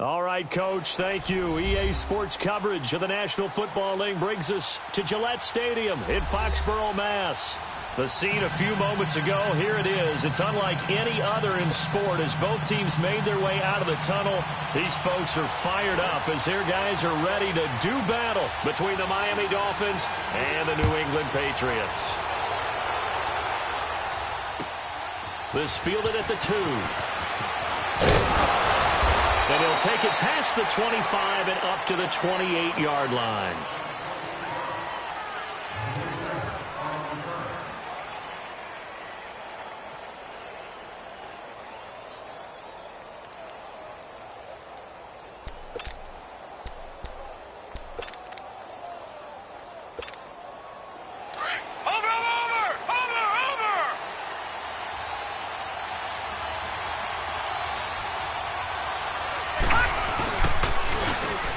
All right, Coach, thank you. EA Sports coverage of the National Football League brings us to Gillette Stadium in Foxborough, Mass. The scene a few moments ago, here it is. It's unlike any other in sport as both teams made their way out of the tunnel. These folks are fired up as their guys are ready to do battle between the Miami Dolphins and the New England Patriots. This fielded at the 2. And he'll take it past the 25 and up to the 28-yard line.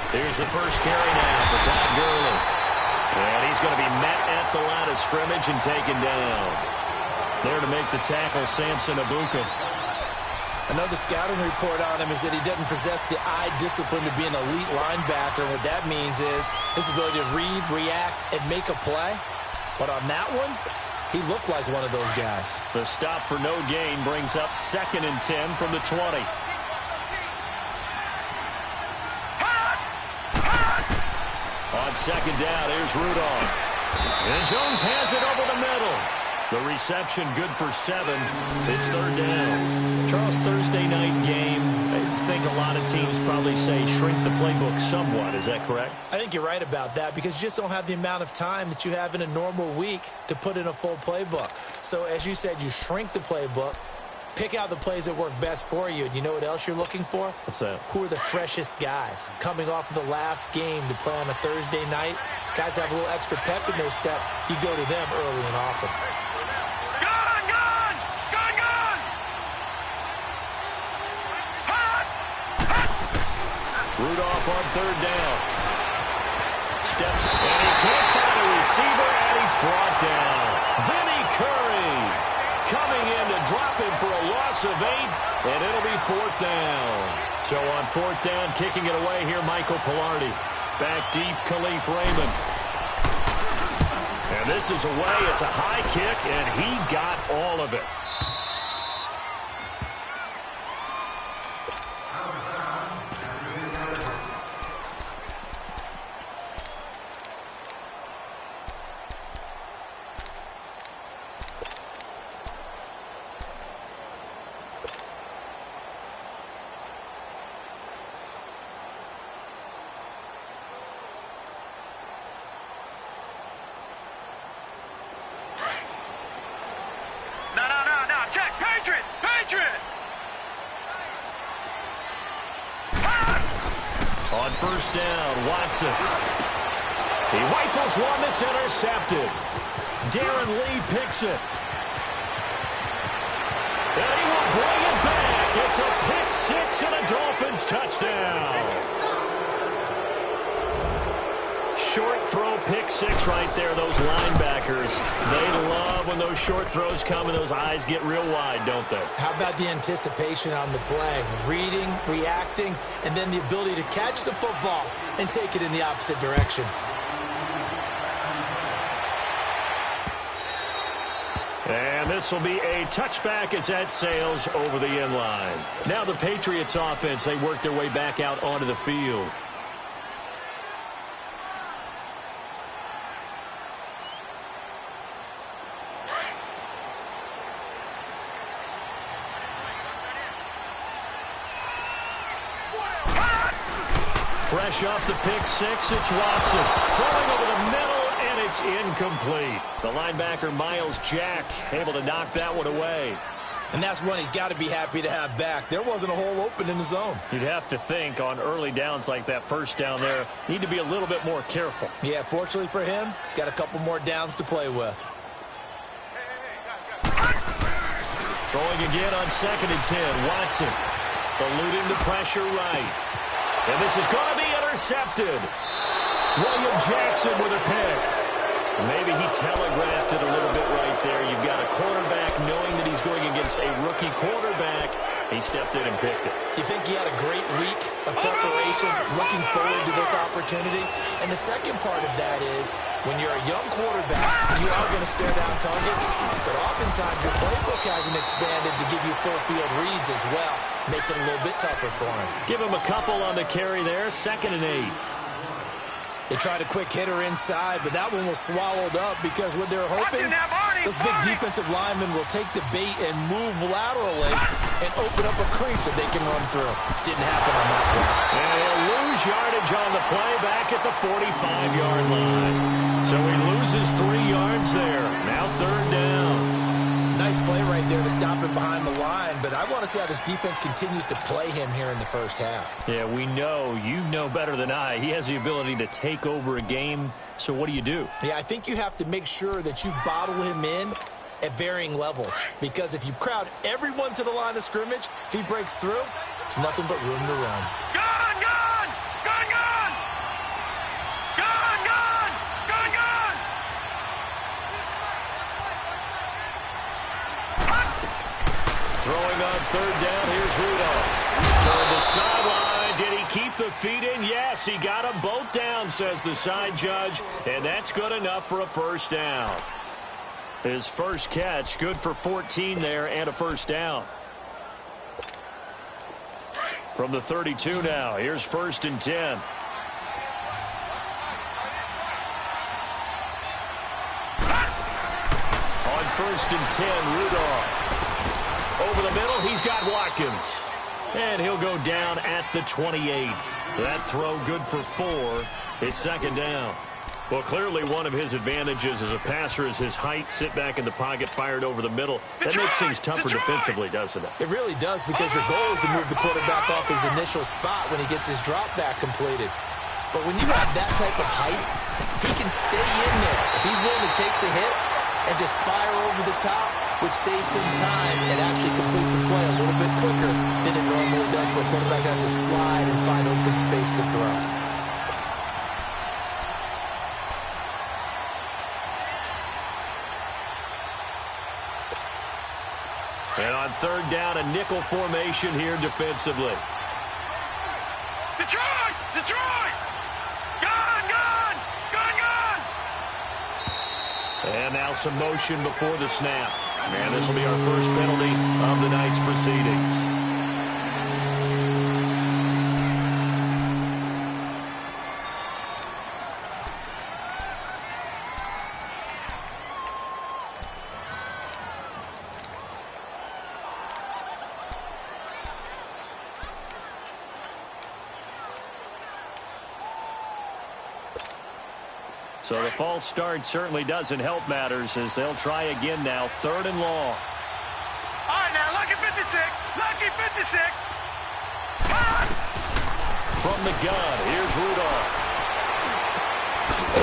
Here's the first carry now for Todd Gurley. And he's going to be met at the line of scrimmage and taken down. There to make the tackle, Samson Abuka. Another scouting report on him is that he doesn't possess the eye discipline to be an elite linebacker. What that means is his ability to read, react, and make a play. But on that one, he looked like one of those guys. The stop for no gain brings up 2nd and 10 from the 20. On 2nd down, here's Rudolph. And Jones has it over the middle. The reception good for 7. It's 3rd down. Charles, Thursday night game. I think a lot of teams probably say shrink the playbook somewhat. Is that correct? I think you're right about that because you just don't have the amount of time that you have in a normal week to put in a full playbook. So as you said, you shrink the playbook. Pick out the plays that work best for you. And you know what else you're looking for? What's that? Who are the freshest guys? Coming off of the last game to play on a Thursday night, guys have a little extra pep in their step. You go to them early and often. Rudolph on 3rd down. Steps, and he can't find a receiver, and he's brought down. Vinny Curry coming in to drop him for a loss of 8, and it'll be 4th down. So on 4th down, kicking it away here, Michael Pilardi. Back deep, Khalif Raymond. And this is away. It's a high kick, and he got all of it. On 1st down, Watson. He rifles one that's intercepted. Darren Lee picks it. And he will bring it back. It's a pick 6 and a Dolphins touchdown. Short throw pick 6 right there, those linebackers. They love when those short throws come and those eyes get real wide, don't they? How about the anticipation on the play? Reading, reacting, and then the ability to catch the football and take it in the opposite direction. And this will be a touchback as that sails over the end line. Now the Patriots offense, they work their way back out onto the field. Fresh off the pick 6, it's Watson. Throwing over the middle, and it's incomplete. The linebacker, Miles Jack, able to knock that one away. And that's one he's got to be happy to have back. There wasn't a hole open in the zone. You'd have to think on early downs like that first down there, need to be a little bit more careful. Yeah, fortunately for him, got a couple more downs to play with. Throwing again on 2nd and 10, Watson. Eluding the pressure right. And this is going to be intercepted. William Jackson with a pick. Maybe he telegraphed it a little bit right there. You've got a quarterback knowing that he's going against a rookie quarterback. He stepped in and picked it. You think he had a great week of preparation, looking forward to this opportunity? And the second part of that is, when you're a young quarterback, you are going to stare down targets, but oftentimes your playbook hasn't expanded to give you full field reads as well. Makes it a little bit tougher for him. Give him a couple on the carry there, 2nd and 8. They tried a quick hitter inside, but that one was swallowed up because what they're hoping, those big defensive linemen will take the bait and move laterally and open up a crease that they can run through. Didn't happen on that play. And he'll lose yardage on the play back at the 45-yard line. So he loses 3 yards there. Now 3rd down. Nice play right there to stop him behind the line, but I want to see how this defense continues to play him here in the first half. Yeah, we know. You know better than I. He has the ability to take over a game, so what do you do? Yeah, I think you have to make sure that you bottle him in at varying levels, because if you crowd everyone to the line of scrimmage, if he breaks through, it's nothing but room to run. Gone, gone! Gone, gone! Gone, gone! Gone, gone! Throwing on 3rd down, here's Rudolph. Toward the sideline, did he keep the feet in? Yes, he got them both down, says the side judge, and that's good enough for a 1st down. His first catch, good for 14 there and a 1st down. From the 32 now, here's 1st and 10. On 1st and 10, Rudolph. Over the middle, he's got Watkins. And he'll go down at the 28. That throw good for 4. It's 2nd down. Well, clearly one of his advantages as a passer is his height. Sit back in the pocket, fired over the middle. That makes things tougher defensively, doesn't it? It really does, because your goal is to move the quarterback off his initial spot when he gets his drop back completed. But when you have that type of height, he can stay in there. If he's willing to take the hits and just fire over the top, which saves him time and actually completes a play a little bit quicker than it normally does where a quarterback has to slide and find open space to throw. And on 3rd down, a nickel formation here defensively. Detroit! Detroit! Gone, gone! Gone, gone! And now some motion before the snap. And this will be our first penalty of the night's proceedings. So the false start certainly doesn't help matters as they'll try again now. 3rd and long. All right, now, lucky 56. Lucky 56. From the gun, here's Rudolph.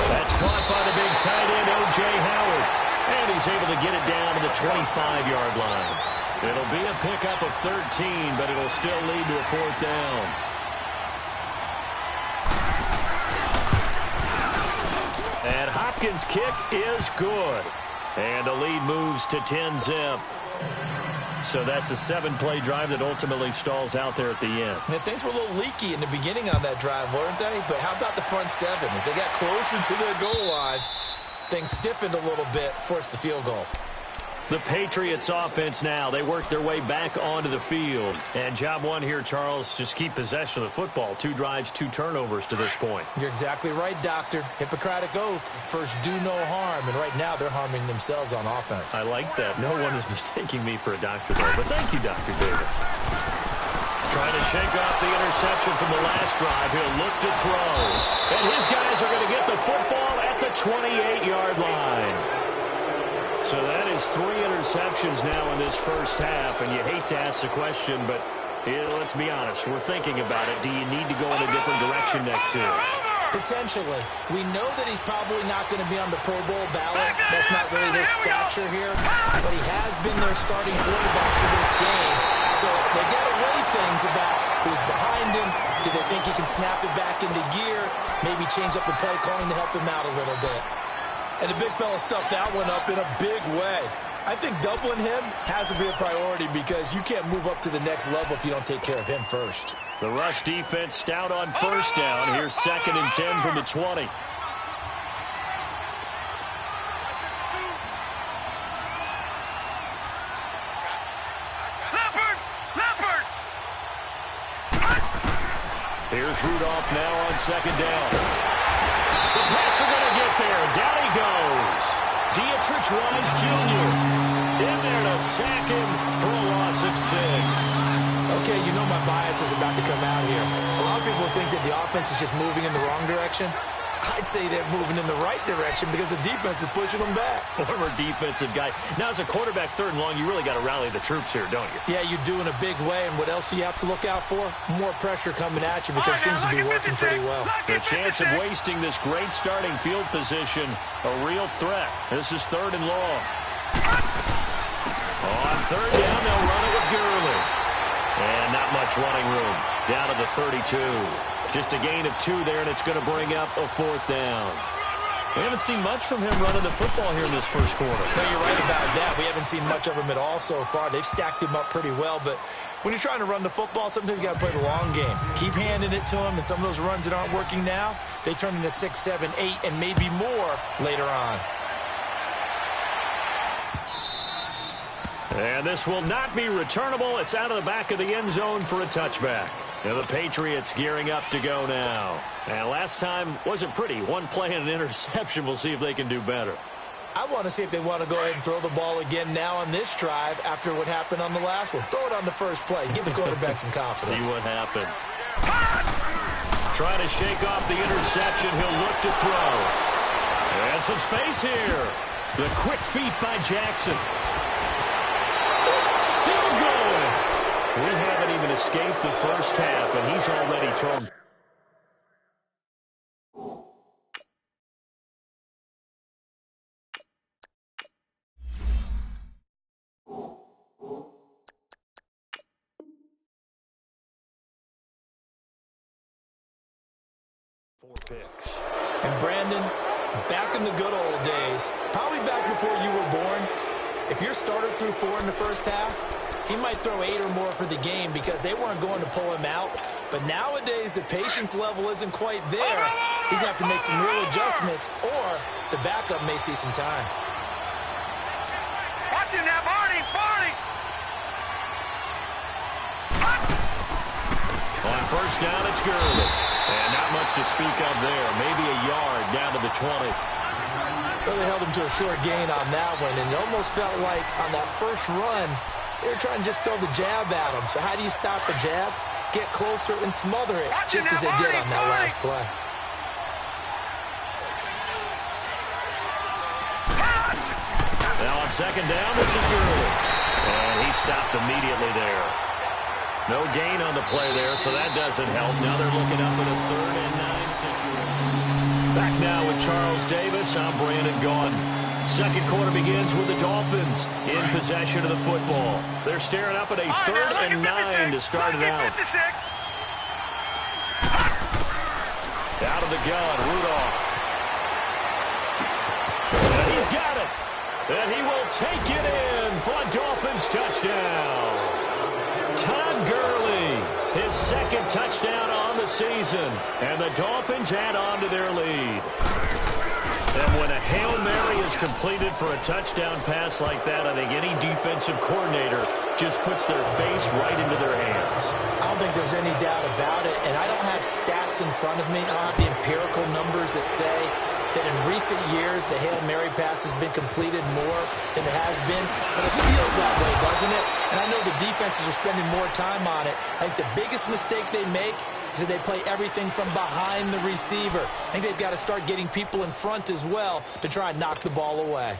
That's caught by the big tight end, O.J. Howard. And he's able to get it down to the 25-yard line. It'll be a pickup of 13, but it'll still lead to a 4th down. And Hopkins' kick is good. And the lead moves to 10-zip. So that's a 7-play drive that ultimately stalls out there at the end. And things were a little leaky in the beginning on that drive, weren't they? But how about the front 7? As they got closer to the goal line, things stiffened a little bit, forced the field goal. The Patriots offense now. They work their way back onto the field. And job one here, Charles, just keep possession of the football. 2 drives, 2 turnovers to this point. You're exactly right, Doctor. Hippocratic oath. First, do no harm. And right now, they're harming themselves on offense. I like that. No one is mistaking me for a doctor there. But thank you, Dr. Davis. Trying to shake off the interception from the last drive. He'll look to throw. And his guys are going to get the football at the 28-yard line. So that is 3 interceptions now in this first half, and you hate to ask the question, but let's be honest, we're thinking about it. Do you need to go in a different direction next series? Potentially. We know that he's probably not going to be on the Pro Bowl ballot. That's not really his stature here, but he has been their starting quarterback for this game. So they got to weigh things about who's behind him. Do they think he can snap it back into gear? Maybe change up the play calling to help him out a little bit. And the big fella stuffed that one up in a big way. I think doubling him has to be a priority because you can't move up to the next level if you don't take care of him first. The rush defense stout on first down. Here's 2nd and 10 from the 20. Here's Rudolph now on 2nd down. The Pats are going to get there. Down he goes. Dietrich Wise Jr. in there to sack him for a loss of 6. Okay, you know my bias is about to come out here. A lot of people think that the offense is just moving in the wrong direction. I'd say they're moving in the right direction because the defense is pushing them back. Former defensive guy. Now, as a quarterback, 3rd and long, you really got to rally the troops here, don't you? Yeah, you do in a big way. And what else do you have to look out for? More pressure coming at you because it seems to be working pretty well. The chance of wasting this great starting field position, a real threat. This is 3rd and long. On 3rd down, they'll run it with Gurley. And not much running room. Down to the 32. Just a gain of 2 there, and it's going to bring up a 4th down. We haven't seen much from him running the football here in this first quarter. No, you're right about that. We haven't seen much of him at all so far. They've stacked him up pretty well, but when you're trying to run the football, sometimes you got to play the long game. Keep handing it to him, and some of those runs that aren't working now, they turn into 6, 7, 8, and maybe more later on. And this will not be returnable. It's out of the back of the end zone for a touchback. And the Patriots gearing up to go now. And last time wasn't pretty. 1 play and an interception. We'll see if they can do better. I want to see if they want to go ahead and throw the ball again now on this drive after what happened on the last one. Throw it on the first play. Give the quarterback some confidence. See what happens. Trying to shake off the interception. He'll look to throw. And some space here. The quick feet by Jackson. Still going. We haven't even escaped the first half, and he's already thrown. Four picks. And Brandon, back in the good old days, probably back before you were born, if your starter threw 4 in the first half, he might throw 8 or more for the game because they weren't going to pull him out. But nowadays, the patience level isn't quite there. He's going to have to make some real adjustments, or the backup may see some time. Watch him now, Barney! Barney! On first down, it's Gurley. And not much to speak of there. Maybe a yard down to the 20. Really held him to a short gain on that one, and it almost felt like on that first run, they were trying to just throw the jab at him. So how do you stop the jab? Get closer and smother it, just as they did on that last play. Now on second down, this is Gurley. And he stopped immediately there. No gain on the play there, so that doesn't help. Now they're looking up at a 3rd and 9 situation. Back now with Charles Davis. I'm Brandon Gaudin. Second quarter begins with the Dolphins in possession of the football. They're staring up at a 3rd and 9 to start it out. Out of the gun, Rudolph. And he's got it. And he will take it in for a Dolphins touchdown. Todd Gurley, his 2nd touchdown on the season. And the Dolphins add on to their lead. And when a Hail Mary is completed for a touchdown pass like that, I think any defensive coordinator just puts their face right into their hands. I don't think there's any doubt about it, and I don't have stats in front of me. I don't have the empirical numbers that say that in recent years the Hail Mary pass has been completed more than it has been, but it feels that way, doesn't it? And I know the defenses are spending more time on it. I think the biggest mistake they make is that they play everything from behind the receiver. I think they've got to start getting people in front as well to try and knock the ball away.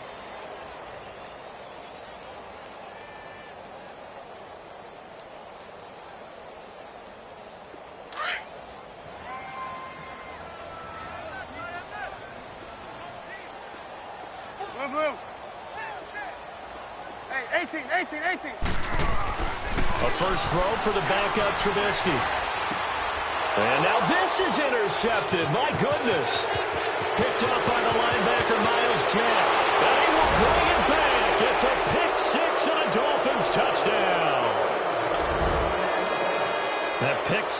Hey, 18. A first throw for the backup Trubisky. And now this is intercepted. My goodness. Picked up by the linebacker, Miles Jack. And he will bring it back. It's a pick.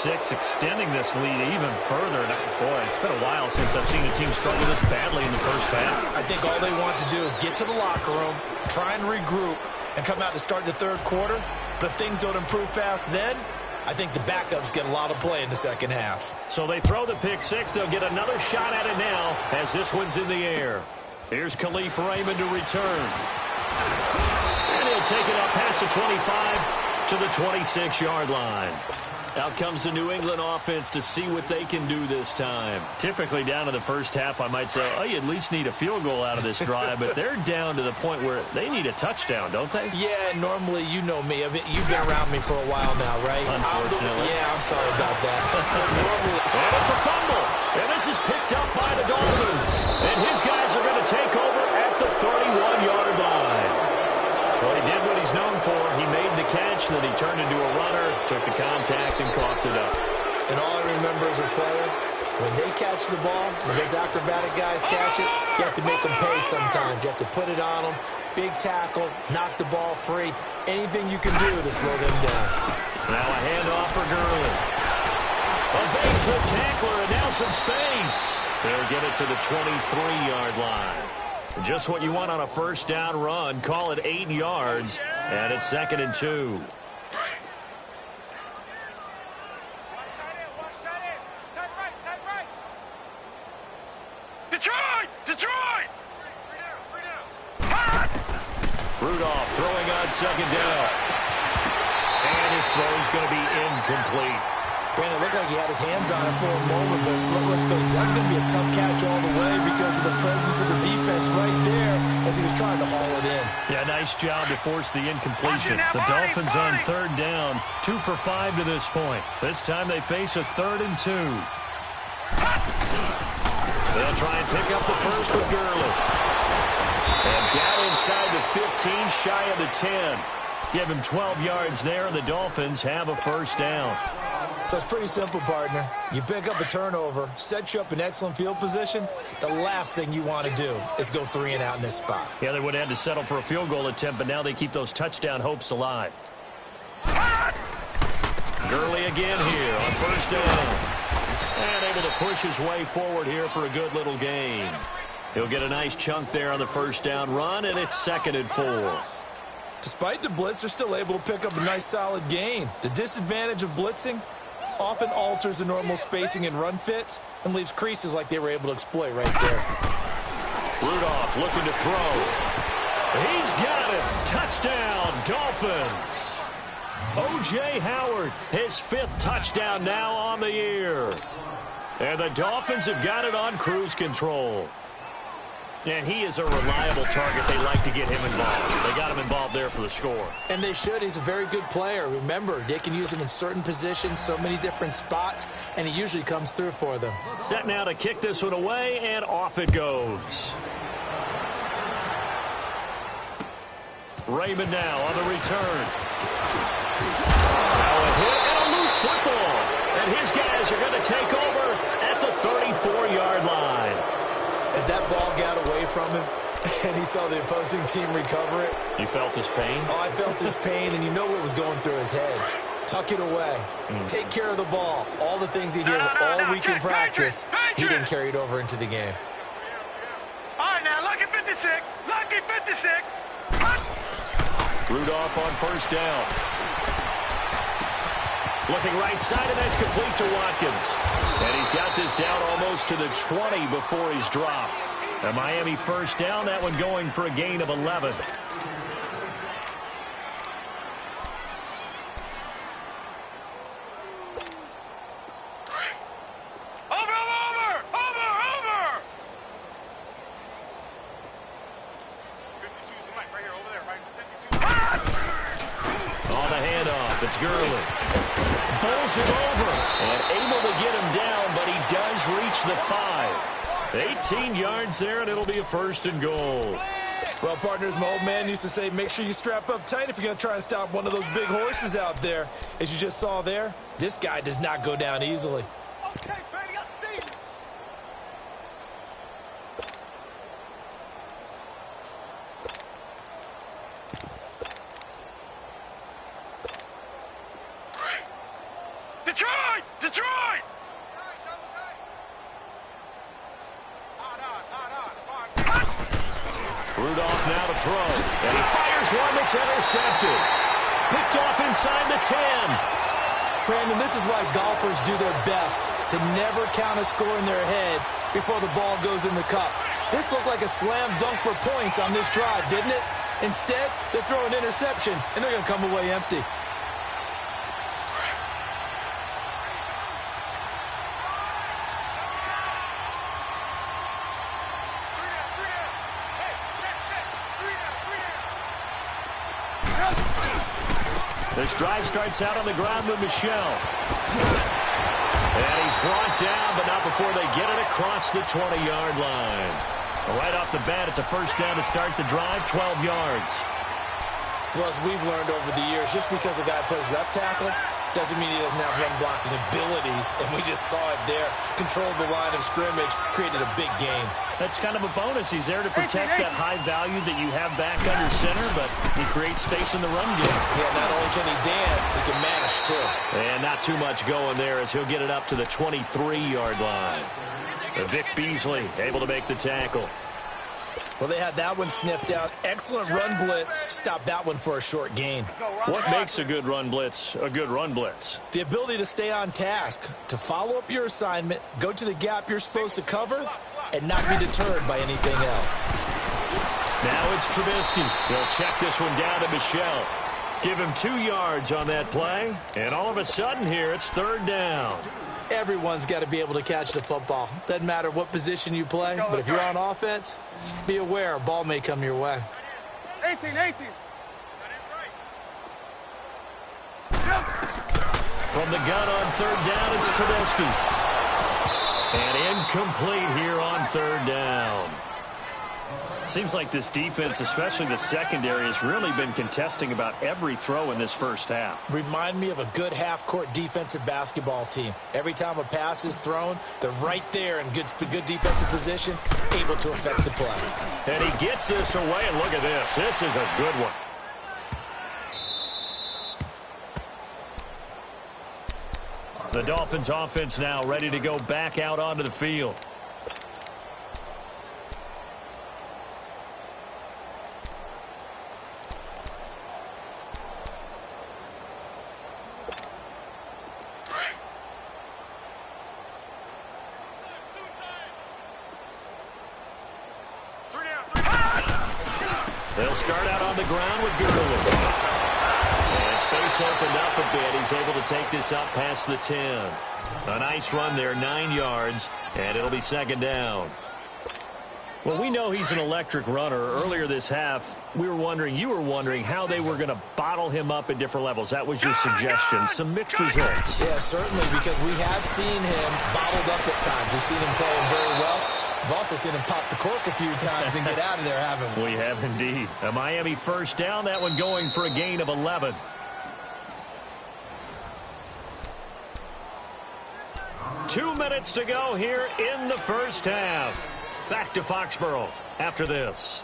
six, extending this lead even further. And, boy, it's been a while since I've seen a team struggle this badly in the first half. I think all they want to do is get to the locker room, try and regroup, and come out to start the third quarter. But if things don't improve fast then, I think the backups get a lot of play in the second half. So they throw the pick six. They'll get another shot at it now as this one's in the air. Here's Khalif Raymond to return. And he'll take it up past the 25 to the 26-yard line. Out comes the New England offense to see what they can do this time. Typically down in the first half, I might say, oh, you at least need a field goal out of this drive, but they're down to the point where they need a touchdown, don't they? Yeah, normally, you know me. You've been around me for a while now, right? Unfortunately. I'm sorry about that. Normally, and it's a fumble. And this is picked up by the Dolphins. And his guys are going to take over at the 31-yard line. Well, he did what he's known for. He made the catch, then he turned into a runner, took the contact, and coughed it up. And all I remember as a player, when they catch the ball, when those acrobatic guys catch it, you have to make them pay sometimes. You have to put it on them, big tackle, knock the ball free. Anything you can do to slow them down. Now a handoff for Gurley. Evades the tackler, and now some space. They'll get it to the 23-yard line. Just what you want on a first down run. Call it 8 yards, and it's 2nd and 2. Detroit! Detroit! Rudolph throwing on 2nd down. And his throw's going to be incomplete. Brandon, it looked like he had his hands on it for a moment, but let's face it, that's going to be a tough catch all the way because of the presence of the defense right there as he was trying to haul it in. Yeah, nice job to force the incompletion. The Dolphins on 3rd down, 2 for 5 to this point. This time they face a 3rd and 2. They'll try and pick up the first with Gurley. And down inside the 15, shy of the 10. Give him 12 yards there, and the Dolphins have a first down. So it's pretty simple, partner. You pick up a turnover, set you up in excellent field position. The last thing you want to do is go 3 and out in this spot. Yeah, they would have had to settle for a field goal attempt, but now they keep those touchdown hopes alive. Gurley again here on first down. And able to push his way forward here for a good little gain. He'll get a nice chunk there on the first down run, and it's 2nd and 4. Despite the blitz, they're still able to pick up a nice solid gain. The disadvantage of blitzing often alters the normal spacing and run fits and leaves creases like they were able to exploit right there. Rudolph looking to throw. He's got it. Touchdown, Dolphins. O.J. Howard, his 5th touchdown now on the year. And the Dolphins have got it on cruise control. And he is a reliable target. They like to get him involved. They got him involved there for the score. And they should. He's a very good player. Remember, they can use him in certain positions, so many different spots, and he usually comes through for them. Set now to kick this one away, and off it goes. Raymond now on the return. Now a hit and a loose football. And his guys are going to take over at the 34-yard line. As that ball got away from him and he saw the opposing team recover it. You felt his pain? Oh, I felt his pain, and you know what was going through his head. Tuck it away. Take care of the ball. All the things he hears all week in practice, he didn't carry it over into the game. All right, now, lucky 56. Lucky 56. Rudolph on first down. Looking right side, and that's complete to Watkins. And he's got this down almost to the 20 before he's dropped. A Miami first down, that one going for a gain of 11. Over! 52's the mic right here, over there, right? 52. On the handoff, it's Gurley. Bowls him over and able to get him down, but he does reach the 5. 18 yards there, and it'll be a 1st and goal. Well, partners, my old man used to say, make sure you strap up tight if you're going to try and stop one of those big horses out there. As you just saw there, this guy does not go down easily. Okay, baby, I see you. Detroit! Rudolph now to throw. And he fires one that's intercepted. Picked off inside the 10. Brandon, this is why golfers do their best to never count a score in their head before the ball goes in the cup. This looked like a slam dunk for points on this drive, didn't it? Instead, they throw an interception, and they're going to come away empty. This drive starts out on the ground with Michel. And he's brought down, but not before they get it across the 20-yard line. Right off the bat, it's a first down to start the drive, 12 yards. Well, as we've learned over the years, just because a guy plays left tackle doesn't mean he doesn't have run blocking abilities, and we just saw it there. Controlled the line of scrimmage, created a big game. That's kind of a bonus. He's there to protect that high value that you have back under center, but he creates space in the run game. Yeah, not only can he dance, he can mash, too. And not too much going there as he'll get it up to the 23-yard line. Vic Beasley able to make the tackle. Well, they had that one sniffed out. Excellent run blitz. Stopped that one for a short gain. What makes a good run blitz a good run blitz? The ability to stay on task, to follow up your assignment, go to the gap you're supposed to cover, and not be deterred by anything else. Now it's Trubisky. He'll check this one down to Michel. Give him 2 yards on that play, and all of a sudden here it's third down. Everyone's got to be able to catch the football. Doesn't matter what position you play, but if you're on offense, be aware a ball may come your way. 18. From the gun on third down, it's Trubisky. And incomplete here on third down. Seems like this defense, especially the secondary, has really been contesting about every throw in this first half. Remind me of a good half-court defensive basketball team. Every time a pass is thrown, they're right there in good defensive position, able to affect the play. And he gets this away, and look at this. This is a good one. The Dolphins offense now ready to go back out onto the field. They'll start out on the ground with Gurley. And space opened up a bit. He's able to take this up past the 10. A nice run there, 9 yards, and it'll be second down. Well, we know he's an electric runner. Earlier this half, you were wondering how they were going to bottle him up at different levels. That was your suggestion. Some mixed results. Yeah, certainly, because we have seen him bottled up at times. We've seen him playing very well. We've also seen him pop the cork a few times and get out of there, haven't we? We have indeed. A Miami first down, that one going for a gain of 11. Two minutes to go here in the first half. Back to Foxborough after this.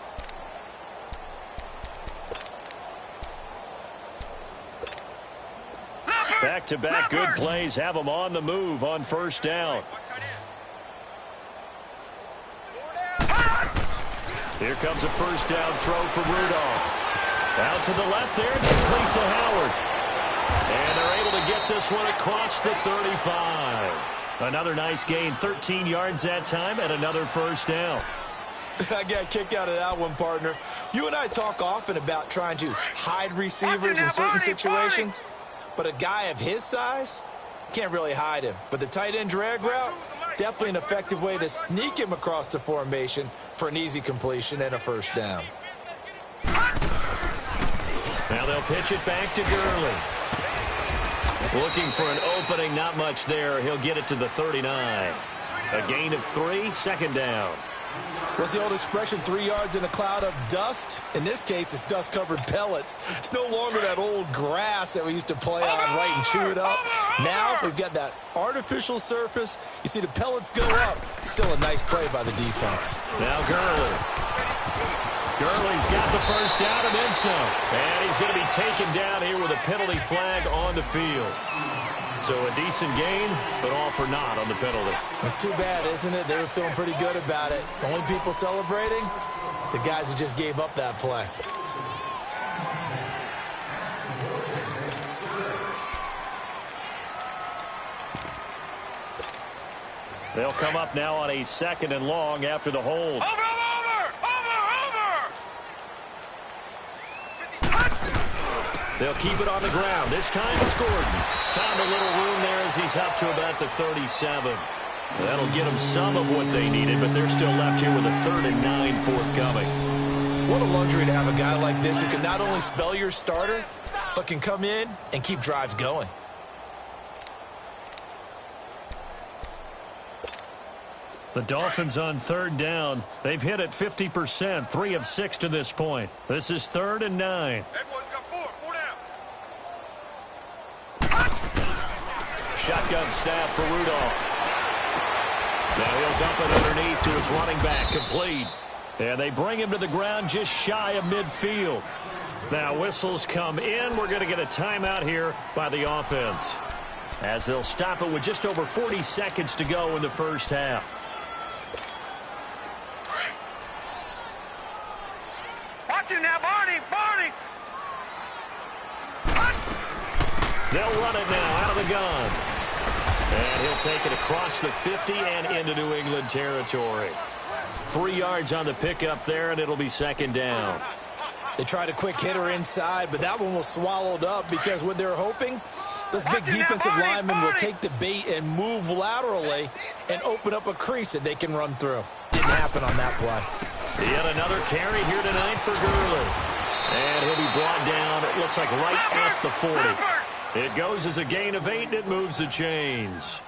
Back-to-back good plays have them on the move on first down. Here comes a first down throw for Rudolph. Out to the left there, complete to Howard. And they're able to get this one across the 35. Another nice gain, 13 yards that time, and another first down. I got a kick out of that one, partner. You and I talk often about trying to hide receivers in certain situations, but a guy of his size can't really hide him. But the tight end drag route, definitely an effective way to sneak him across the formation for an easy completion and a first down. Now they'll pitch it back to Gurley. Looking for an opening, not much there. He'll get it to the 39. A gain of 3, second down. What's the old expression, 3 yards in a cloud of dust? In this case, it's dust-covered pellets. It's no longer that old grass that we used to play on, right, and chew it up. Now we've got that artificial surface. You see the pellets go up. Still a nice play by the defense. Now Gurley. Gurley's got the first down and then some. And he's going to be taken down here with a penalty flag on the field. So a decent gain, but all for naught on the penalty. It's too bad, isn't it? They were feeling pretty good about it. Only people celebrating, the guys who just gave up that play. They'll come up now on a 2nd and long after the hold. Over! They'll keep it on the ground. This time it's Gordon. Found a little room there as he's up to about the 37. That'll get them some of what they needed, but they're still left here with a 3rd and 9 forthcoming. What a luxury to have a guy like this who can not only spell your starter, but can come in and keep drives going. The Dolphins on 3rd down. They've hit it 50%, 3 of 6 to this point. This is 3rd and 9. Everyone's got 4 down. Shotgun snap for Rudolph. Now he'll dump it underneath to his running back, complete. And they bring him to the ground just shy of midfield. Now whistles come in. We're going to get a timeout here by the offense, as they'll stop it with just over 40 seconds to go in the first half. Watch it now, Barney! They'll run it now out of the gun. And he'll take it across the 50 and into New England territory. 3 yards on the pickup there, and it'll be 2nd down. They tried a quick hitter inside, but that one was swallowed up because what they're hoping, those big defensive linemen will take the bait and move laterally and open up a crease that they can run through. Didn't happen on that play. Yet another carry here tonight for Gurley. And he'll be brought down, it looks like right at the 40. It goes as a gain of 8, and it moves the chains.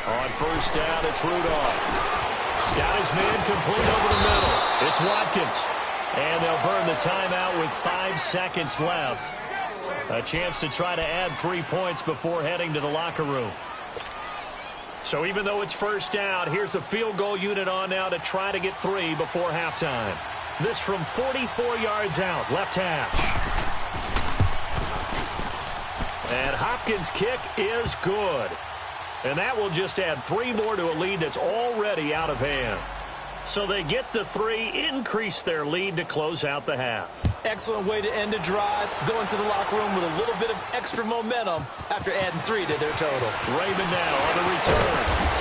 On 1st down, it's Rudolph. Got his man complete over the middle. It's Watkins. And they'll burn the timeout with 5 seconds left. A chance to try to add 3 points before heading to the locker room. So even though it's 1st down, here's the field goal unit on now to try to get 3 before halftime. This from 44 yards out, left hash. And Hopkins' kick is good. And that will just add 3 more to a lead that's already out of hand. So they get the 3, increase their lead to close out the half. Excellent way to end a drive. Go into the locker room with a little bit of extra momentum after adding 3 to their total. Raymond now on the return.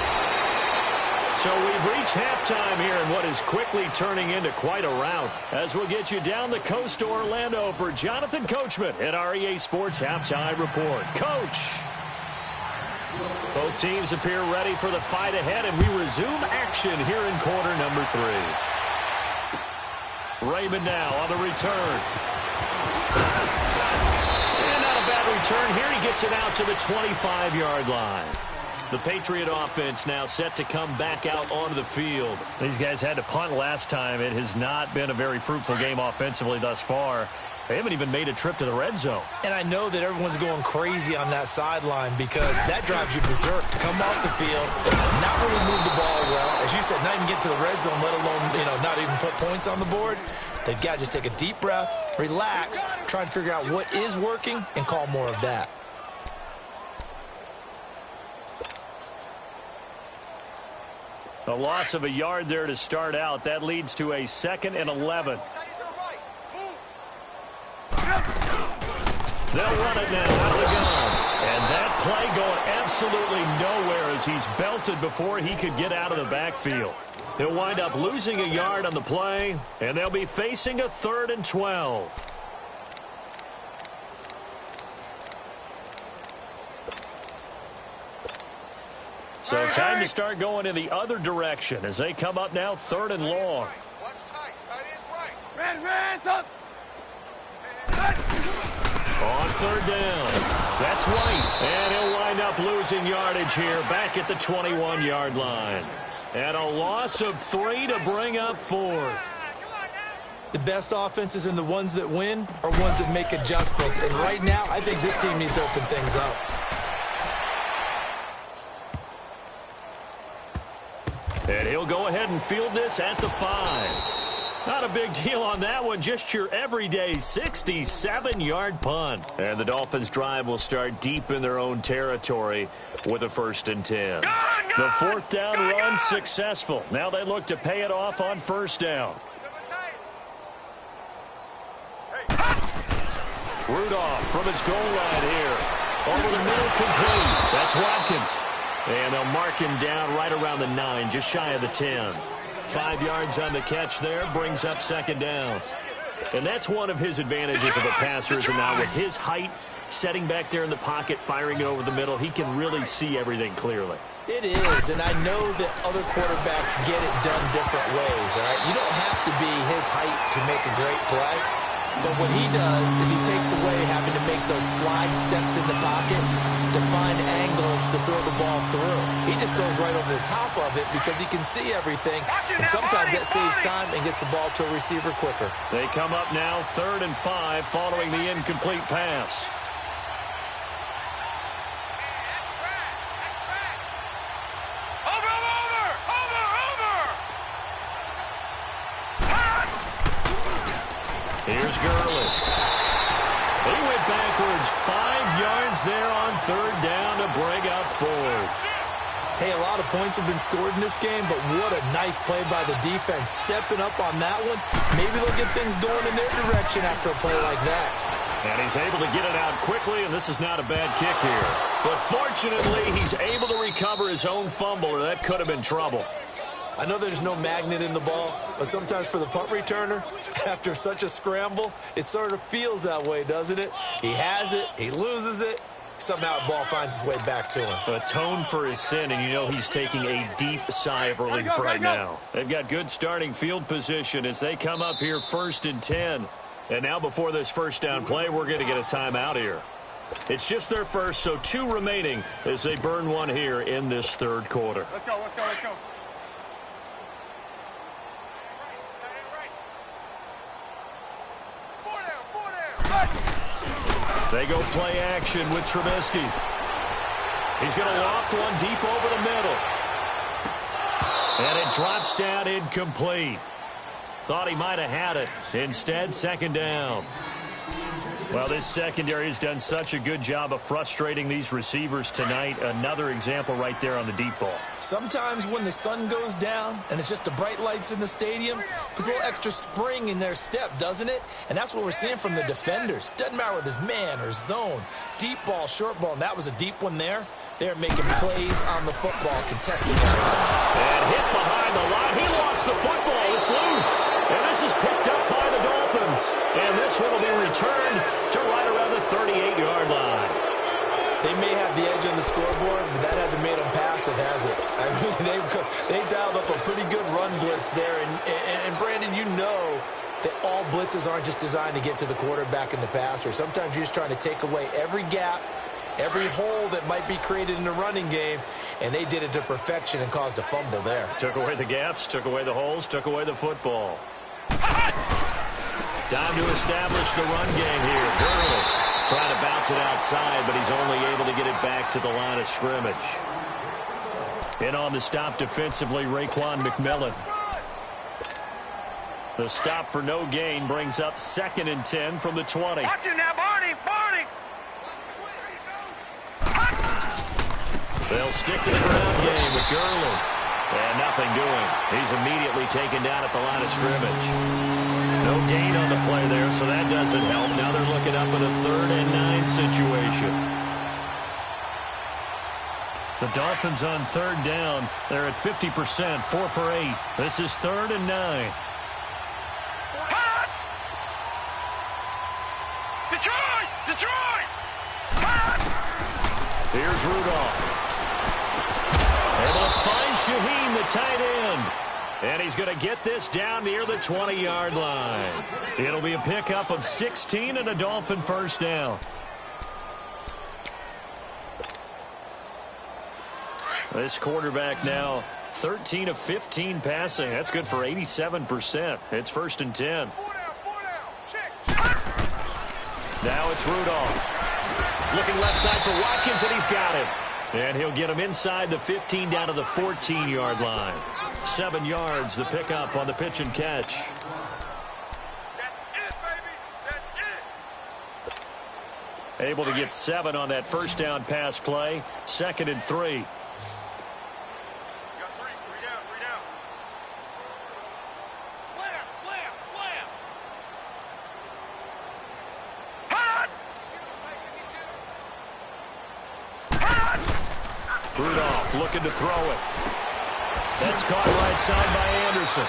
So we've reached halftime here in what is quickly turning into quite a rout, as we'll get you down the coast to Orlando for Jonathan Coachman at our EA Sports Halftime Report. Coach! Both teams appear ready for the fight ahead, and we resume action here in quarter number 3. Raymond now on the return. And not a bad return here. He gets it out to the 25-yard line. The Patriot offense now set to come back out onto the field. These guys had to punt last time. It has not been a very fruitful game offensively thus far. They haven't even made a trip to the red zone. And I know that everyone's going crazy on that sideline because that drives you berserk to come off the field, not really move the ball well. As you said, not even get to the red zone, let alone, not even put points on the board. They've got to just take a deep breath, relax, try and figure out what is working and call more of that. A loss of a yard there to start out. That leads to a 2nd and 11. They'll run it now out of the gun. And that play going absolutely nowhere as he's belted before he could get out of the backfield. He'll wind up losing a yard on the play, and they'll be facing a 3rd and 12. So time to start going in the other direction as they come up now 3rd and long. Watch tight. Tight is right. Red, up! On 3rd down, that's White, and he'll wind up losing yardage here back at the 21-yard line. And a loss of 3 to bring up 4th. The best offenses and the ones that win are ones that make adjustments. And right now, I think this team needs to open things up. And he'll go ahead and field this at the 5. Not a big deal on that one. Just your everyday 67-yard punt. And the Dolphins' drive will start deep in their own territory with a 1st and 10. The 4th down run successful. Now they look to pay it off on 1st down. Rudolph from his goal line here. Over the middle, complete. That's Watkins. And they'll mark him down right around the 9, just shy of the 10. 5 yards on the catch there, brings up 2nd down. And that's one of his advantages of a passer, is now with his height, setting back there in the pocket, firing it over the middle, he can really see everything clearly. It is, and I know that other quarterbacks get it done different ways, all right? You don't have to be his height to make a great play. But what he does is he takes away having to make those slide steps in the pocket to find angles to throw the ball through. He just goes right over the top of it because he can see everything, and sometimes that saves time and gets the ball to a receiver quicker. They come up now 3rd and 5 following the incomplete pass. Here's Gurley. He went backwards 5 yards there on 3rd down to bring up 4th. Hey, a lot of points have been scored in this game, but what a nice play by the defense. Stepping up on that one, maybe they'll get things going in their direction after a play like that. And he's able to get it out quickly, and this is not a bad kick here. But fortunately, he's able to recover his own fumble, or that could have been trouble. I know there's no magnet in the ball, but sometimes for the punt returner, after such a scramble, it sort of feels that way, doesn't it? He has it, he loses it, somehow the ball finds its way back to him. Atone for his sin, and you know he's taking a deep sigh of relief right now. They've got good starting field position as they come up here 1st and 10. And now before this 1st down play, we're going to get a timeout here. It's just their first, so 2 remaining as they burn one here in this 3rd quarter. Let's go, let's go, let's go. They go play action with Trubisky. He's going to loft one deep over the middle. And it drops down incomplete. Thought he might have had it. Instead, 2nd down. Well, this secondary has done such a good job of frustrating these receivers tonight. Another example right there on the deep ball. Sometimes when the sun goes down and it's just the bright lights in the stadium, there's a little extra spring in their step, doesn't it? And that's what we're seeing from the defenders. Doesn't matter whether it's man or zone, deep ball, short ball, and that was a deep one there. They're making plays on the football, contesting it. And hit behind the line. He lost the football. It's loose. And this is picked up by the Dolphins. And this one will be returned to right around the 38-yard line. They may have the edge on the scoreboard, but that hasn't made them pass it, has it? I mean, they dialed up a pretty good run blitz there. And Brandon, you know that all blitzes aren't just designed to get to the quarterback and the passer. Sometimes you're just trying to take away every gap, every hole that might be created in the running game, and they did it to perfection and caused a fumble there. Took away the gaps, took away the holes, took away the football. Time to establish the run game here. Gurley trying to bounce it outside, but he's only able to get it back to the line of scrimmage. In on the stop defensively, Raekwon McMillan. The stop for no gain brings up 2nd and 10 from the 20. Watch it now, Barney, Barney. They'll stick to the ground game with Gurley. And nothing doing. He's immediately taken down at the line of scrimmage. No gain on the play there, so that doesn't help. Now they're looking up at a 3rd and 9 situation. The Dolphins on 3rd down. They're at 50%, 4 for 8. This is 3rd and 9. Detroit! Detroit! Here's Rudolph. Able to find Shaheen, the tight end. And he's going to get this down near the 20-yard line. It'll be a pickup of 16 and a Dolphin 1st down. This quarterback now 13 of 15 passing. That's good for 87%. It's 1st and 10. Now it's Rudolph. Looking left side for Watkins, and he's got it. And he'll get him inside the 15 down to the 14-yard line. 7 yards, the pickup on the pitch and catch. That's it, baby. That's it. Able to get 7 on that first down pass play. 2nd and 3. You got 3. 3 down. 3 down. Slam, slam, slam. Hot! Rudolph looking to throw it. That's caught right side by Anderson.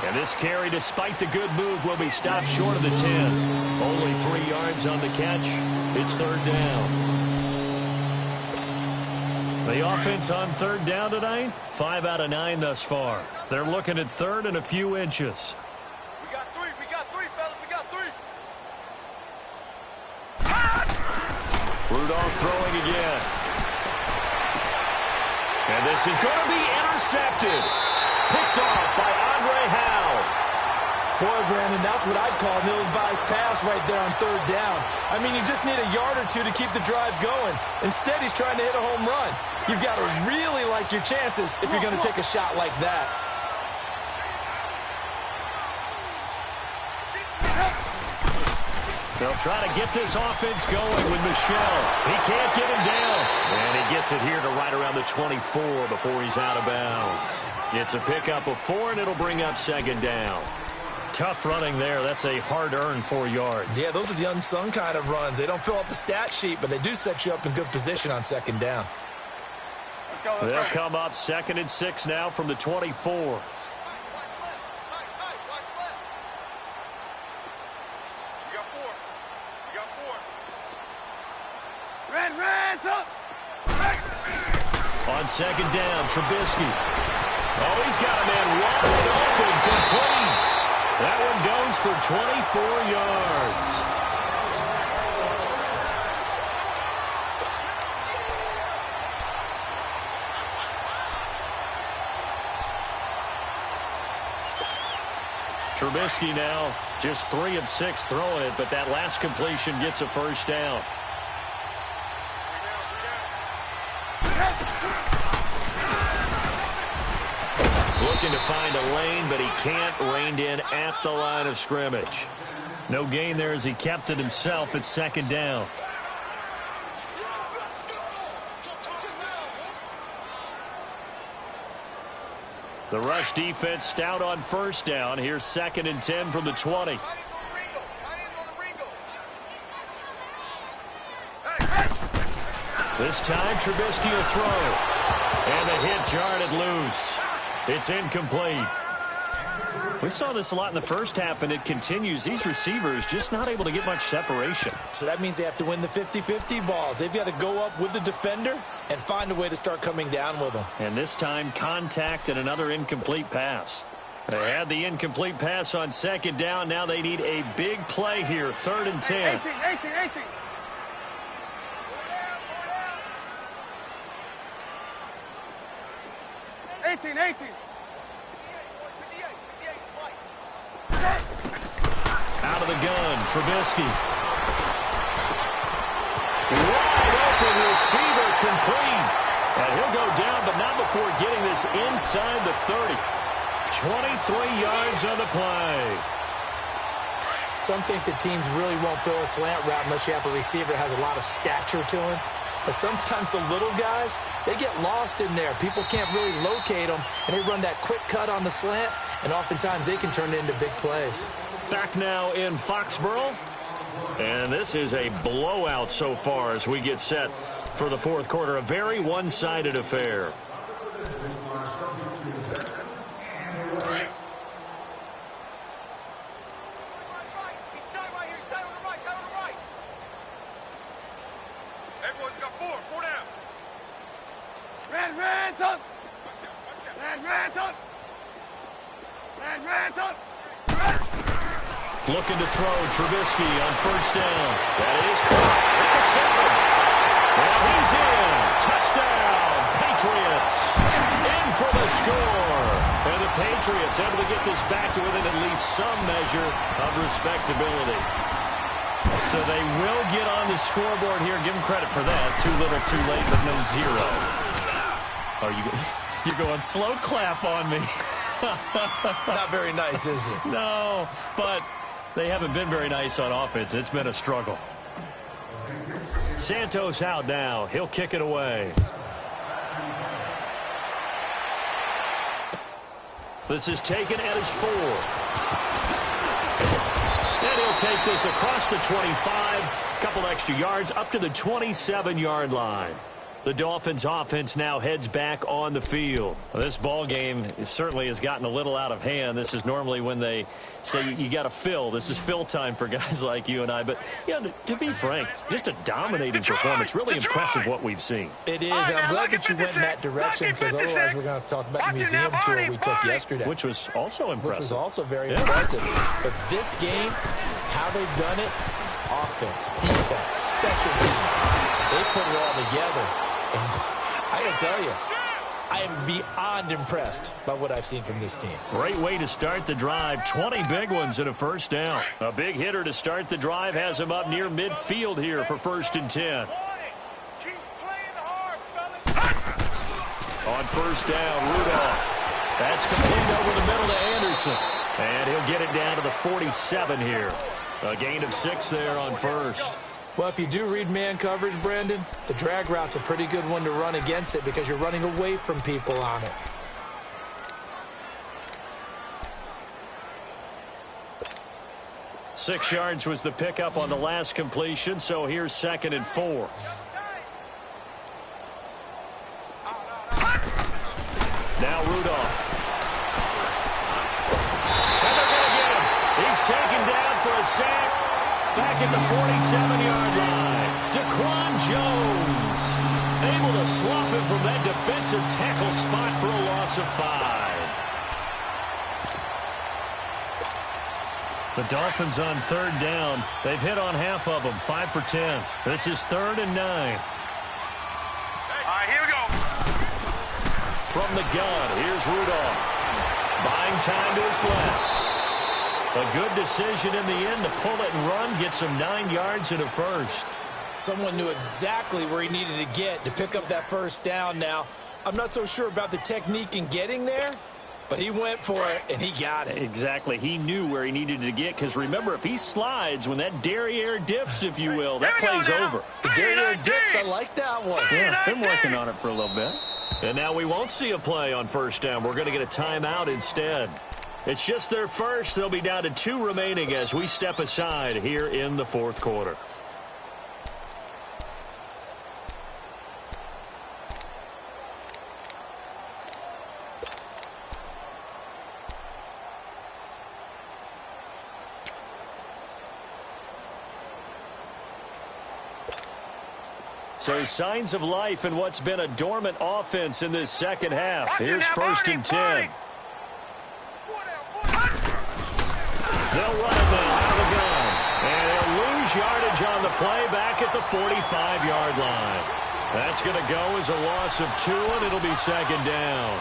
And this carry, despite the good move, will be stopped short of the 10. Only 3 yards on the catch. It's 3rd down. The offense on 3rd down tonight, 5 out of 9 thus far. They're looking at 3rd and a few inches. We got 3, fellas. We got 3. Rudolph throwing again. And this is going to be intercepted. Picked off by Andre Howe. Boy, Brandon, that's what I'd call an ill-advised pass right there on 3rd down. I mean, you just need a yard or 2 to keep the drive going. Instead, he's trying to hit a home run. You've got to really like your chances if you're going to take a shot like that. They'll try to get this offense going with Michel. He can't get him down. And he gets it here to right around the 24 before he's out of bounds. It's a pickup of 4, and it'll bring up 2nd down. Tough running there. That's a hard-earned 4 yards. Yeah, those are the unsung kind of runs. They don't fill up the stat sheet, but they do set you up in good position on 2nd down. Let's go. Let's They'll go. come up 2nd and 6 now from the 24. Red, up. On 2nd down, Trubisky. Oh, he's got a man wide open, complete. That one goes for 24 yards. Trubisky now just 3 of 6 throwing it, but that last completion gets a 1st down. Looking to find a lane, but he can't. Reined in at the line of scrimmage. No gain there as he kept it himself at 2nd down. The rush defense stout on 1st down. Here's 2nd and 10 from the 20. This time, Trubisky will throw. And the hit jarred it loose. It's incomplete. We saw this a lot in the first half, and it continues. These receivers just not able to get much separation. So that means they have to win the 50-50 balls. They've got to go up with the defender and find a way to start coming down with them. And this time, contact and another incomplete pass. They had the incomplete pass on 2nd down. Now they need a big play here, 3rd and 10. 18. 18. Out of the gun, Trubisky. Wide open receiver, complete. And he'll go down, but not before getting this inside the 30. 23 yards on the play. Some think the teams really won't throw a slant route unless you have a receiver that has a lot of stature to him. But sometimes the little guys, they get lost in there. People can't really locate them, and they run that quick cut on the slant, and oftentimes they can turn it into big plays. Back now in Foxborough. And this is a blowout so far as we get set for the 4th quarter. A very one-sided affair. Everyone's got 4 down. Red, up. Red, up. Looking to throw, Trubisky on 1st down. That is caught at the 7. And he's in. Touchdown, Patriots. In for the score. And the Patriots able to get this back to within at least some measure of respectability. So they will get on the scoreboard here. Give them credit for that. Too little, too late, but no zero. Oh, you're going slow clap on me. Not very nice, is it? No, but they haven't been very nice on offense. It's been a struggle. Santos out now. He'll kick it away. This is taken at his 4. And he'll take this across the 25. Couple extra yards up to the 27-yard line. The Dolphins offense now heads back on the field. This ball game certainly has gotten a little out of hand. This is normally when they say you got to fill. This is fill time for guys like you and I. But, yeah, to be frank, just a dominating performance. Really impressive what we've seen. It is, and I'm glad that you went in that direction because otherwise we're going to talk about the museum tour we took yesterday. Which was also impressive. Which was also very impressive. But this game, how they've done it, offense, defense, special teams, they put it all together. And I got to tell you, I am beyond impressed by what I've seen from this team. Great way to start the drive. 20 big ones and a first down. A big hitter to start the drive has him up near midfield here for 1st and 10. Keep playing hard, fellas. On first down, Rudolph. That's complete over the middle to Anderson. And he'll get it down to the 47 here. A gain of 6 there on first. Well, if you do read man coverage, Brandon, the drag route's a pretty good one to run against it because you're running away from people on it. Six yards was the pickup on the last completion, so here's 2nd and 4. Now Rudolph. And they're going to get him. He's taken down for a sack. Back at the 47-yard line. Daquan Jones able to swap him from that defensive tackle spot for a loss of 5. The Dolphins on 3rd down. They've hit on half of them, 5 for 10. This is 3rd and 9. All right, here we go. From the gun, here's Rudolph. Buying time to his left. A good decision in the end to pull it and run, get some 9 yards and a first. Someone knew exactly where he needed to get to pick up that first down. Now, I'm not so sure about the technique in getting there, but he went for it, and he got it. Exactly. He knew where he needed to get, because remember, if he slides, when that derriere dips, if you will, that play's over. The derriere dips, I like that one. Yeah, been working on it for a little bit. And now we won't see a play on first down. We're going to get a timeout instead. It's just their first. They'll be down to 2 remaining as we step aside here in the 4th quarter. So signs of life in what's been a dormant offense in this second half. Here's 1st and 10. They'll run it now out of the gun. And they'll lose yardage on the play back at the 45-yard line. That's going to go as a loss of 2, and it'll be 2nd down.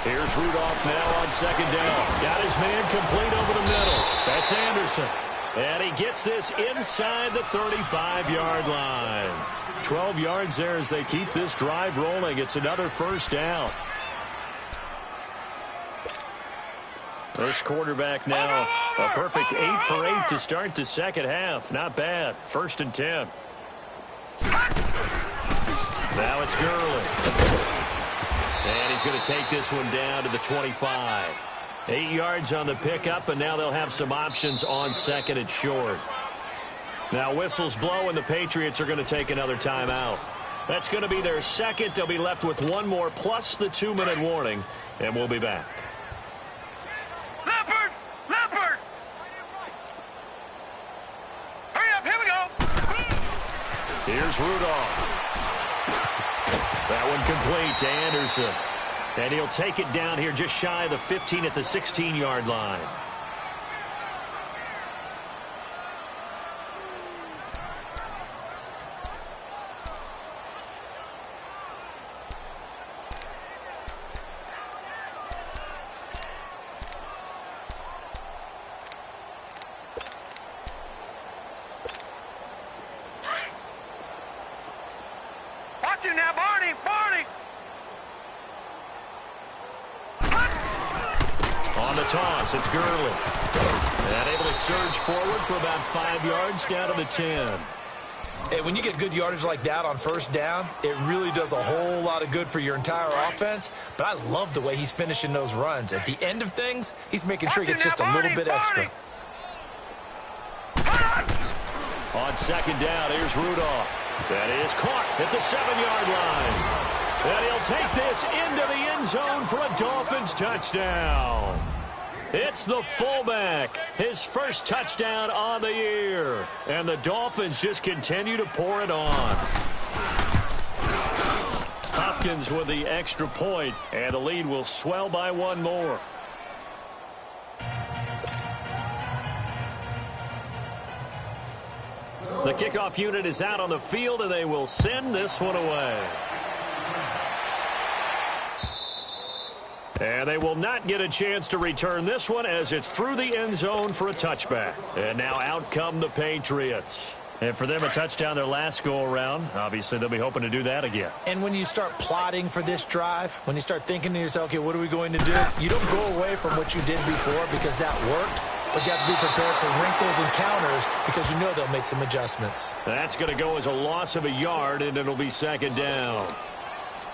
Here's Rudolph now on 2nd down. Got his man complete over the middle. That's Anderson. And he gets this inside the 35-yard line. 12 yards there as they keep this drive rolling. It's another first down. This quarterback now a perfect 8 for 8 to start the second half. Not bad. 1st and 10. Now it's Gurley. And he's going to take this one down to the 25. 8 yards on the pickup, and now they'll have some options on 2nd and short. Now whistles blow, and the Patriots are going to take another timeout. That's going to be their second. They'll be left with 1 more plus the 2-minute warning, and we'll be back. Leopard! Leopard! Hurry up, here we go! Here's Rudolph. That one complete to Anderson. And he'll take it down here just shy of the 15 at the 16-yard line. toss. It's Gurley. And able to surge forward for about 5 yards down to the 10. Hey, when you get good yardage like that on first down, it really does a whole lot of good for your entire offense. But I love the way he's finishing those runs. At the end of things, he's making sure he gets just a little bit extra. On second down, here's Rudolph. That is caught at the 7-yard line. And he'll take this into the end zone for a Dolphins touchdown. It's the fullback, his first touchdown on the year. And the Dolphins just continue to pour it on. Hopkins with the extra point, and the lead will swell by one more. The kickoff unit is out on the field, and they will send this one away. And they will not get a chance to return this one as it's through the end zone for a touchback. And now out come the Patriots. And for them, a touchdown their last go-around. Obviously, they'll be hoping to do that again. And when you start plotting for this drive, when you start thinking to yourself, okay, what are we going to do? You don't go away from what you did before because that worked. But you have to be prepared for wrinkles and counters because you know they'll make some adjustments. That's going to go as a loss of a yard, and it'll be second down.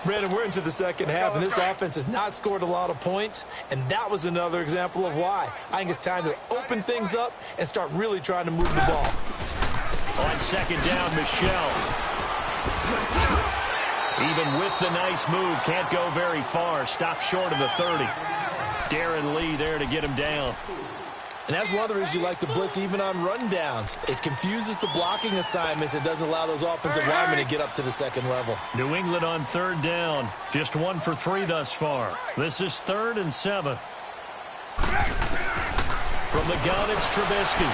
Brandon, we're into the second half, and this offense has not scored a lot of points, and that was another example of why. I think it's time to open things up and start really trying to move the ball. On second down, Michelle. Even with the nice move, can't go very far. Stop short of the 30. Darren Lee there to get him down. And that's one of the reasons you like to blitz even on rundowns. It confuses the blocking assignments. It doesn't allow those offensive linemen to get up to the second level. New England on third down. Just 1 for 3 thus far. This is 3rd and 7. From the gun, it's Trubisky.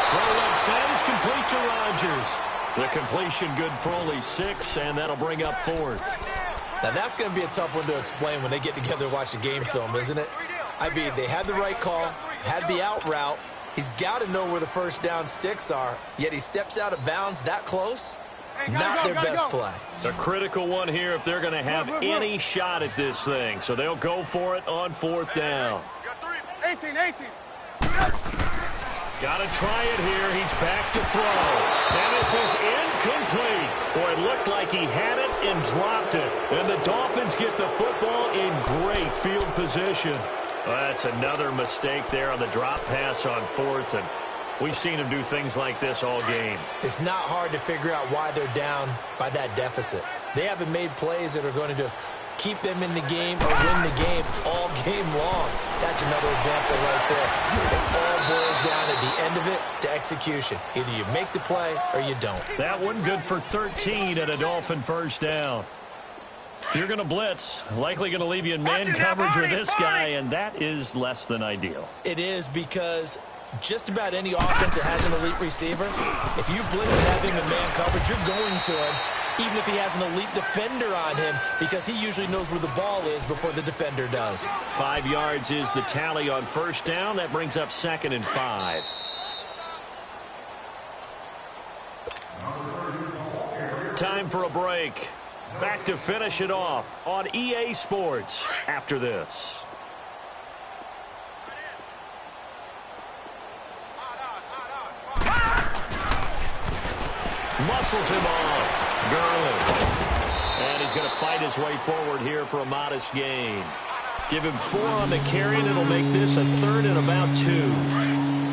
Throw that sends complete to Rodgers. The completion good for only 6, and that'll bring up 4th. Now, that's going to be a tough one to explain when they get together and watch the game film, isn't it? I mean, they had the right call, had the out route. He's got to know where the first down sticks are, yet he steps out of bounds that close. Not their best play. A critical one here if they're going to have any shot at this thing. So they'll go for it on 4th down. 18. Got to try it here. He's back to throw. And this is incomplete. Boy, it looked like he had it and dropped it. And the Dolphins get the football in great field position. That's another mistake there on the drop pass on 4th. And we've seen him do things like this all game. It's not hard to figure out why they're down by that deficit. They haven't made plays that are going to keep them in the game or win the game all game long. That's another example right there. It all boils down at the end of it to execution. Either you make the play or you don't. That one good for 13 at a Dolphin first down. If you're going to blitz, likely going to leave you in man coverage with this guy, and that is less than ideal. It is because just about any offense that has an elite receiver, if you blitz and have him in man coverage, you're going to him, even if he has an elite defender on him, because he usually knows where the ball is before the defender does. 5 yards is the tally on first down. That brings up 2nd and 5. Time for a break. Back to finish it off on EA Sports after this. Muscles him off. Gurley. And he's going to fight his way forward here for a modest gain. Give him 4 on the carry, and it'll make this a 3rd and about 2.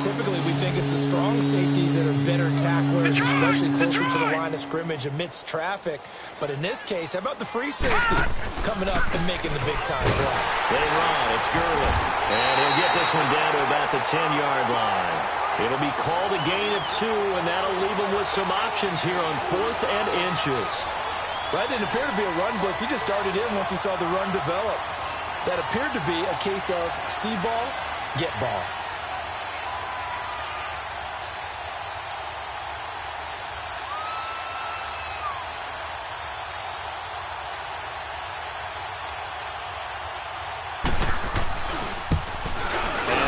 Typically, we think it's the strong safeties that are better tacklers, especially closer to the line of scrimmage amidst traffic. But in this case, how about the free safety coming up and making the big-time play? They run. It's Gurley. And he'll get this one down to about the 10-yard line. It'll be called a gain of 2, and that'll leave him with some options here on 4th and inches. That didn't appear to be a run blitz. He just started in once he saw the run develop. That appeared to be a case of see ball, get ball.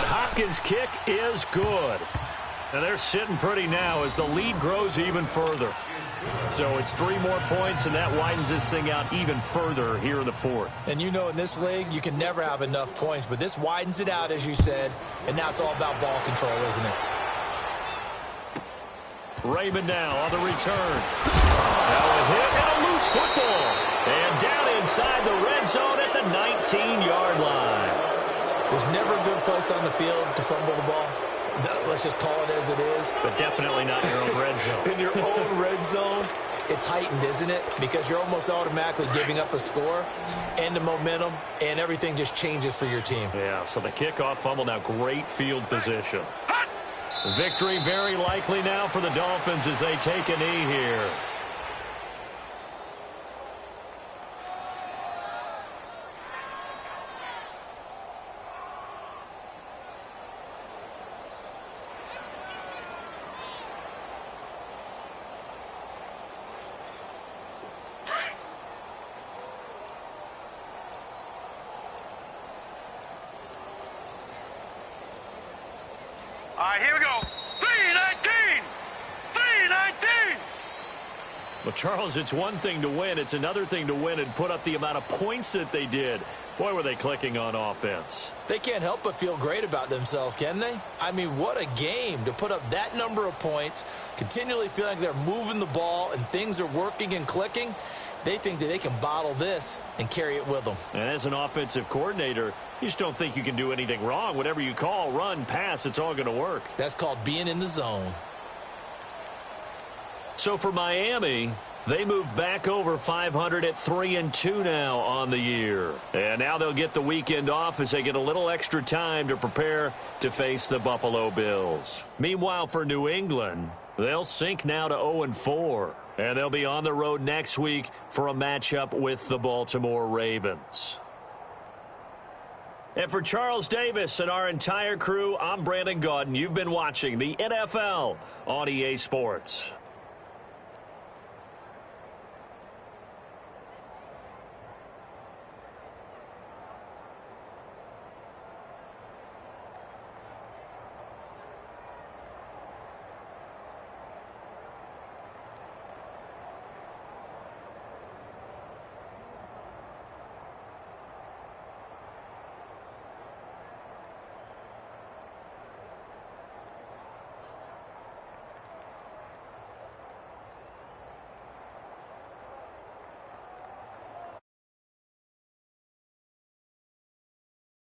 Hopkins' kick is good. And they're sitting pretty now as the lead grows even further. So it's 3 more points, and that widens this thing out even further here in the fourth. And you know in this league, you can never have enough points, but this widens it out, as you said, and now it's all about ball control, isn't it? Raymond now on the return. Now a hit and a loose football. And down inside the red zone at the 19-yard line. There's never a good place on the field to fumble the ball. Let's just call it as it is. But definitely not your own red zone. In your own red zone, it's heightened, isn't it? Because you're almost automatically giving up a score and the momentum, and everything just changes for your team. Yeah, so the kickoff fumble, now great field position. Victory very likely now for the Dolphins as they take a knee here. All right, here we go. 3-19! 3-19! Well, Charles, it's one thing to win. It's another thing to win and put up the amount of points that they did. Boy, were they clicking on offense. They can't help but feel great about themselves, can they? I mean, what a game to put up that number of points, continually feeling like they're moving the ball and things are working and clicking. They think that they can bottle this and carry it with them. And as an offensive coordinator, you just don't think you can do anything wrong. Whatever you call, run, pass, it's all going to work. That's called being in the zone. So for Miami, they move back over 500 at 3-2 now on the year. And now they'll get the weekend off as they get a little extra time to prepare to face the Buffalo Bills. Meanwhile, for New England, they'll sink now to 0-4. And they'll be on the road next week for a matchup with the Baltimore Ravens. And for Charles Davis and our entire crew, I'm Brandon Gaudin. You've been watching the NFL on EA Sports.